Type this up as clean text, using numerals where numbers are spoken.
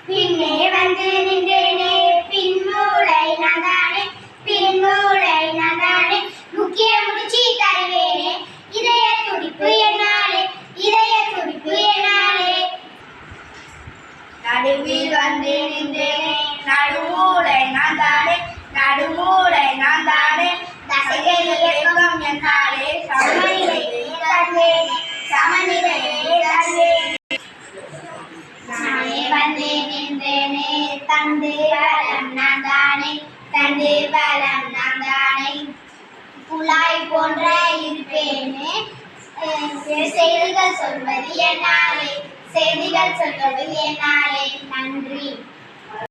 பின்னே வந்து நின்றேனே பின்மூளை நான்தானே பின்மூளை நான்தானே முக்கிய முடிச்சி தருவேனே இதய துடிப்பு என்னாலே இதய துடிப்பு என்னாலே நடுவில் வந்து நின்றேனே நடுமூளை நான்தானே நடுமூளை நான்தானே தசையை இயக்கம் என்னாலே சமநிலையை தருவேனே சமநிலையை தருவேனே நானே வந்து நின்றேனே தந்து வளம் நான்தானே தந்து வளம் நான்தானே குழாய் போன்ற இருப்பேனே செய்திகள் சொல்வது என்னாலே செய்திகள் சொல்வது என்னாலே நன்றி.